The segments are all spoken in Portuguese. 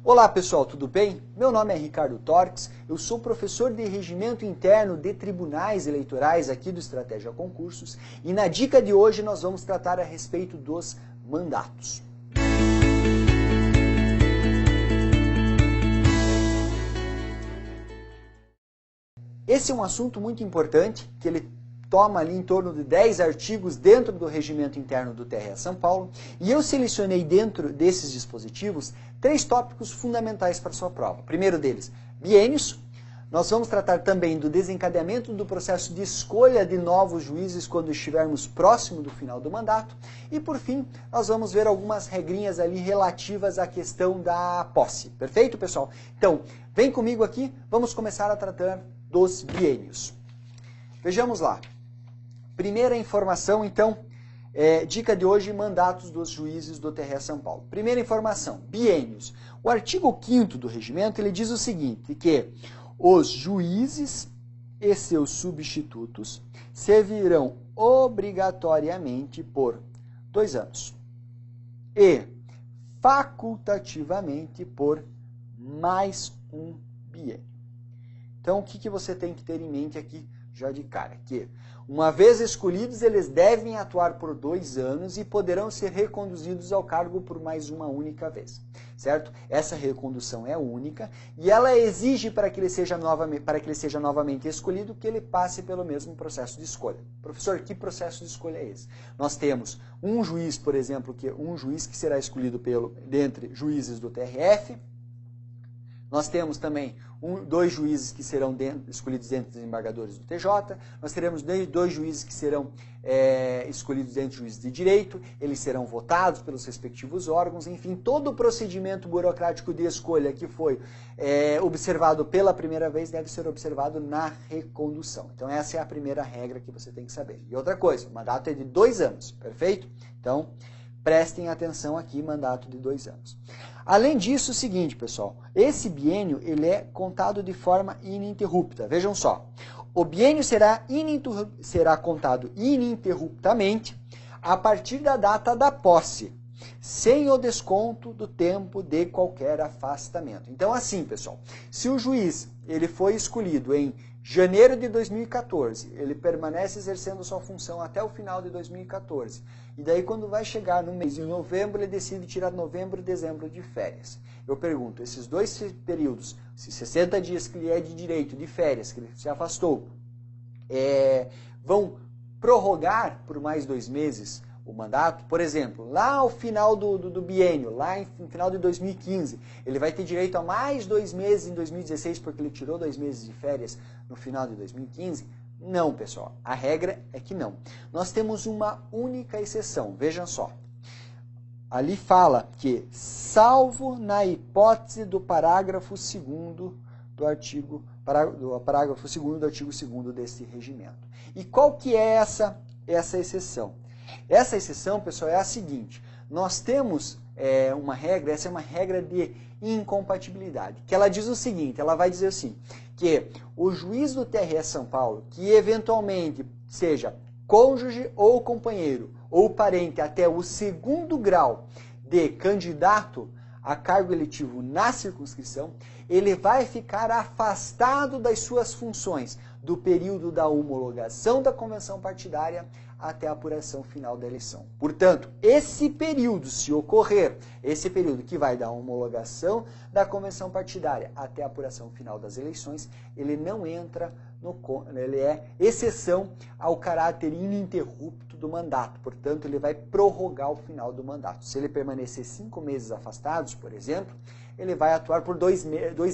Olá pessoal, tudo bem? Meu nome é Ricardo Torques, eu sou professor de Regimento Interno de Tribunais Eleitorais aqui do Estratégia Concursos e na dica de hoje nós vamos tratar a respeito dos mandatos. Esse é um assunto muito importante, que ele toma ali em torno de 10 artigos dentro do Regimento Interno do TRE São Paulo, e eu selecionei dentro desses dispositivos 3 tópicos fundamentais para a sua prova. O primeiro deles, biênios. Nós vamos tratar também do desencadeamento do processo de escolha de novos juízes quando estivermos próximo do final do mandato. E por fim, nós vamos ver algumas regrinhas ali relativas à questão da posse. Perfeito, pessoal? Então, vem comigo aqui, vamos começar a tratar dos biênios. Vejamos lá. Primeira informação, então, dica de hoje, mandatos dos juízes do TRE São Paulo. Primeira informação, biênios. O artigo 5º do regimento, ele diz o seguinte, que os juízes e seus substitutos servirão obrigatoriamente por 2 anos e facultativamente por mais um biênio. Então, o que você tem que ter em mente aqui já de cara? Que, uma vez escolhidos, eles devem atuar por 2 anos e poderão ser reconduzidos ao cargo por mais uma única vez, certo? Essa recondução é única e ela exige para que ele seja novamente escolhido que ele passe pelo mesmo processo de escolha. Professor, que processo de escolha é esse? Nós temos um juiz, por exemplo, um juiz que será escolhido dentre juízes do TRF. Nós temos também 2 juízes que serão escolhidos dentre os desembargadores do TJ, nós teremos 2 juízes que serão escolhidos dentre juízes de direito, eles serão votados pelos respectivos órgãos, enfim, todo o procedimento burocrático de escolha que foi observado pela primeira vez deve ser observado na recondução. Então essa é a primeira regra que você tem que saber. E outra coisa, o mandato é de 2 anos, perfeito? Então, prestem atenção aqui, mandato de 2 anos. Além disso, o seguinte, pessoal, esse biênio ele é contado de forma ininterrupta. Vejam só, o biênio será contado ininterruptamente a partir da data da posse, sem o desconto do tempo de qualquer afastamento. Então, assim, pessoal, se o juiz ele foi escolhido em janeiro de 2014, ele permanece exercendo sua função até o final de 2014. E daí, quando vai chegar no mês de novembro, ele decide tirar novembro e dezembro de férias. Eu pergunto, esses 2 períodos, se 60 dias que ele é de direito, de férias, que ele se afastou, vão prorrogar por mais 2 meses o mandato? Por exemplo, lá ao final do biênio, lá no final de 2015, ele vai ter direito a mais 2 meses em 2016, porque ele tirou 2 meses de férias no final de 2015? Não, pessoal. A regra é que não. Nós temos uma única exceção. Vejam só. Ali fala que, salvo na hipótese do parágrafo 2º do artigo 2º desse regimento. E qual que é essa exceção? Essa exceção, pessoal, é a seguinte. Nós temos uma regra, essa é uma regra de incompatibilidade, que ela diz o seguinte, ela vai dizer assim, que o juiz do TRE São Paulo, que eventualmente seja cônjuge ou companheiro, ou parente até o 2º grau de candidato a cargo eletivo na circunscrição, ele vai ficar afastado das suas funções do período da homologação da convenção partidária até a apuração final da eleição. Portanto, esse período, se ocorrer, esse período que vai da homologação da convenção partidária até a apuração final das eleições, ele não entra ele é exceção ao caráter ininterrupto do mandato. Portanto, ele vai prorrogar o final do mandato. Se ele permanecer 5 meses afastados, por exemplo, ele vai atuar por 2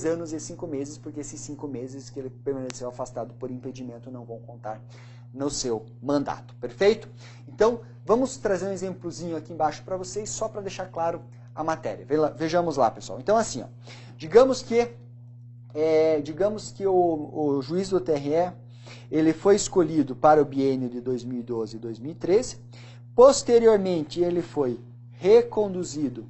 anos e 5 meses, porque esses 5 meses que ele permaneceu afastado por impedimento não vão contar no seu mandato. Perfeito? Então, vamos trazer um exemplozinho aqui embaixo para vocês, só para deixar claro a matéria. Vejamos lá, pessoal. Então, assim, ó, digamos que o juiz do TRE ele foi escolhido para o biênio de 2012 e 2013. Posteriormente, ele foi reconduzido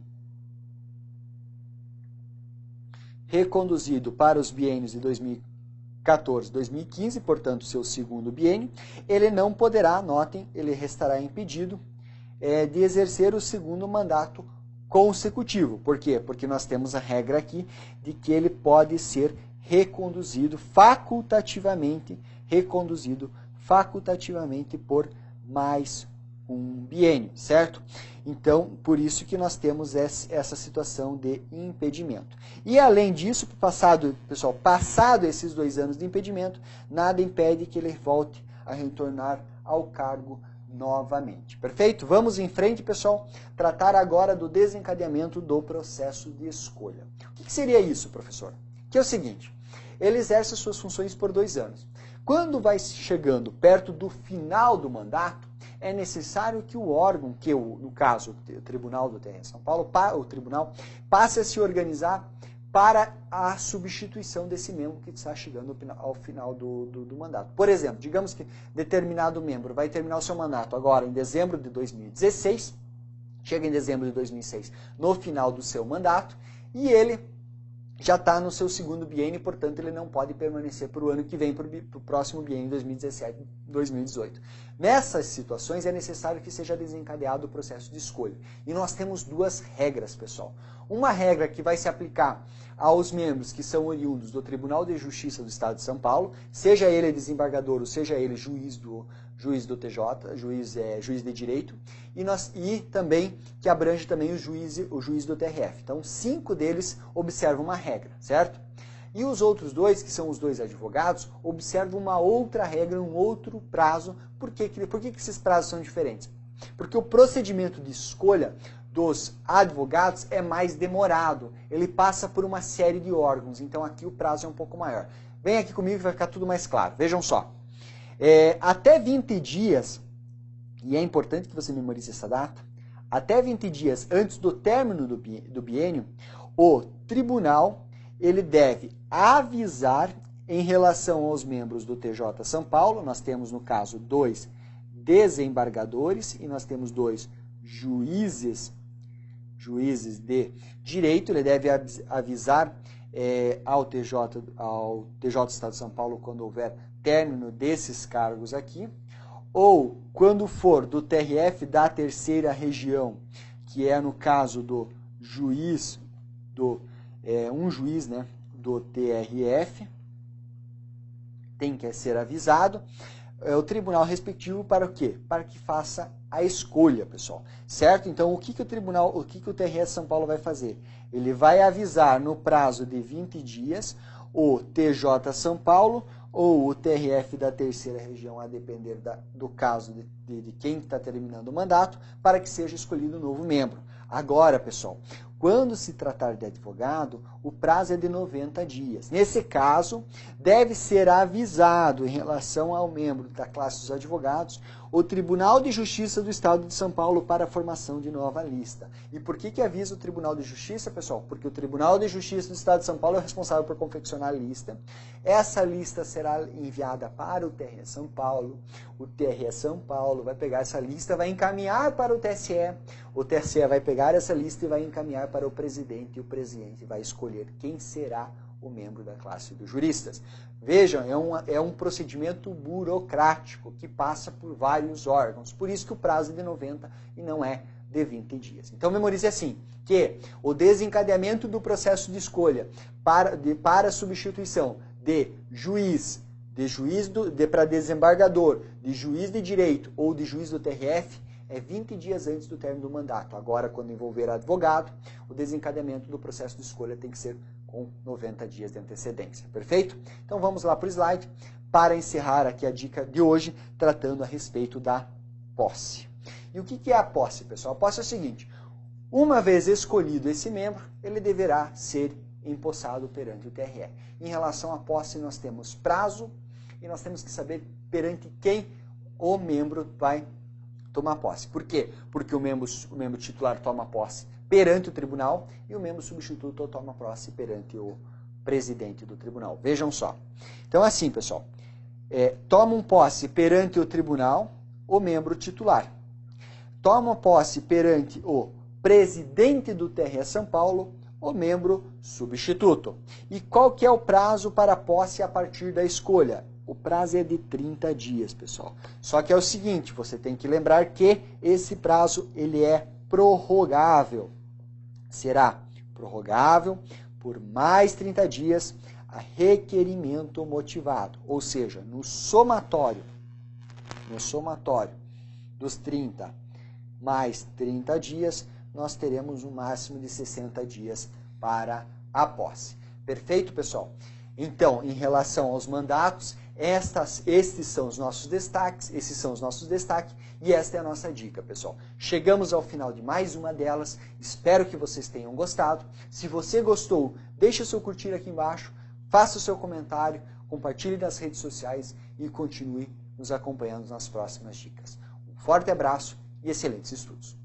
para os biênios de 2014 e 2015, portanto, seu 2º biênio. Ele não poderá, notem, ele restará impedido de exercer o 2º mandato consecutivo. Por quê? Porque nós temos a regra aqui de que ele pode ser reconduzido facultativamente por mais um biênio, certo? Então, por isso que nós temos essa situação de impedimento. E além disso, passado esses 2 anos de impedimento, nada impede que ele volte a retornar ao cargo novamente. Perfeito? Vamos em frente, pessoal, tratar agora do desencadeamento do processo de escolha. O que seria isso, professor? Que é o seguinte, ele exerce suas funções por 2 anos. Quando vai chegando perto do final do mandato, é necessário que o órgão, no caso o Tribunal do TRE São Paulo, o tribunal, passe a se organizar para a substituição desse membro que está chegando ao final do mandato. Por exemplo, digamos que determinado membro vai terminar o seu mandato agora em dezembro de 2016, chega em dezembro de 2006, no final do seu mandato, e ele já está no seu 2º biênio, portanto ele não pode permanecer para o ano que vem, para o próximo biênio 2017-2018. Nessas situações é necessário que seja desencadeado o processo de escolha. E nós temos 2 regras, pessoal. Uma regra que vai se aplicar aos membros que são oriundos do Tribunal de Justiça do Estado de São Paulo, seja ele desembargador ou seja ele juiz do TJ, juiz de direito, e também que abrange também o juiz do TRF. Então, 5 deles observam uma regra, certo? E os outros 2, que são os 2 advogados, observam uma outra regra, um outro prazo. Por que esses prazos são diferentes? Porque o procedimento de escolha dos advogados é mais demorado. Ele passa por uma série de órgãos, então aqui o prazo é um pouco maior. Vem aqui comigo que vai ficar tudo mais claro. Vejam só. Até 20 dias, e é importante que você memorize essa data, até 20 dias antes do término do biênio, o tribunal ele deve avisar em relação aos membros do TJ São Paulo. Nós temos, no caso, 2 desembargadores e nós temos 2 juízes de direito. Ele deve avisar ao TJ do Estado de São Paulo quando houver término desses cargos aqui, ou quando for do TRF da 3ª região, que é no caso do juiz um juiz, né, do TRF, tem que ser avisado o tribunal respectivo para o quê? Para que faça a escolha, pessoal. Certo? Então, o que o TRE São Paulo vai fazer? Ele vai avisar no prazo de 20 dias o TJ São Paulo ou o TRF da 3ª região, a depender do caso de quem está terminando o mandato, para que seja escolhido um novo membro. Agora, pessoal, quando se tratar de advogado, o prazo é de 90 dias. Nesse caso, deve ser avisado em relação ao membro da classe dos advogados o Tribunal de Justiça do Estado de São Paulo para a formação de nova lista. E por que avisa o Tribunal de Justiça, pessoal? Porque o Tribunal de Justiça do Estado de São Paulo é responsável por confeccionar a lista. Essa lista será enviada para o TRE São Paulo. O TRE São Paulo vai pegar essa lista, vai encaminhar para o TSE. O TSE vai pegar essa lista e vai encaminhar para o presidente. E o presidente vai escolher quem será o membro da classe dos juristas. Vejam, é um procedimento burocrático que passa por vários órgãos. Por isso que o prazo é de 90 e não é de 20 dias. Então, memorize assim, que o desencadeamento do processo de escolha para a substituição de juiz para desembargador, de juiz de direito ou de juiz do TRF é 20 dias antes do término do mandato. Agora, quando envolver advogado, o desencadeamento do processo de escolha tem que ser com 90 dias de antecedência. Perfeito? Então vamos lá para o slide para encerrar aqui a dica de hoje, tratando a respeito da posse. E o que é a posse, pessoal? A posse é o seguinte, uma vez escolhido esse membro, ele deverá ser empossado perante o TRE. Em relação à posse, nós temos prazo e nós temos que saber perante quem o membro vai tomar posse. Por quê? Porque o membro titular toma posse perante o tribunal e o membro substituto toma posse perante o presidente do tribunal. Vejam só. Então, assim, pessoal, tomam posse perante o tribunal o membro titular. Toma posse perante o presidente do TRE São Paulo o membro substituto. E qual que é o prazo para a posse a partir da escolha? O prazo é de 30 dias, pessoal. Só que é o seguinte, você tem que lembrar que esse prazo ele é prorrogável. será prorrogável por mais 30 dias a requerimento motivado, ou seja, no somatório dos 30 mais 30 dias, nós teremos um máximo de 60 dias para a posse. Perfeito, pessoal? Então, em relação aos mandatos, esses são os nossos destaques, e esta é a nossa dica, pessoal. Chegamos ao final de mais uma delas, espero que vocês tenham gostado. Se você gostou, deixe o seu curtir aqui embaixo, faça o seu comentário, compartilhe nas redes sociais e continue nos acompanhando nas próximas dicas. Um forte abraço e excelentes estudos!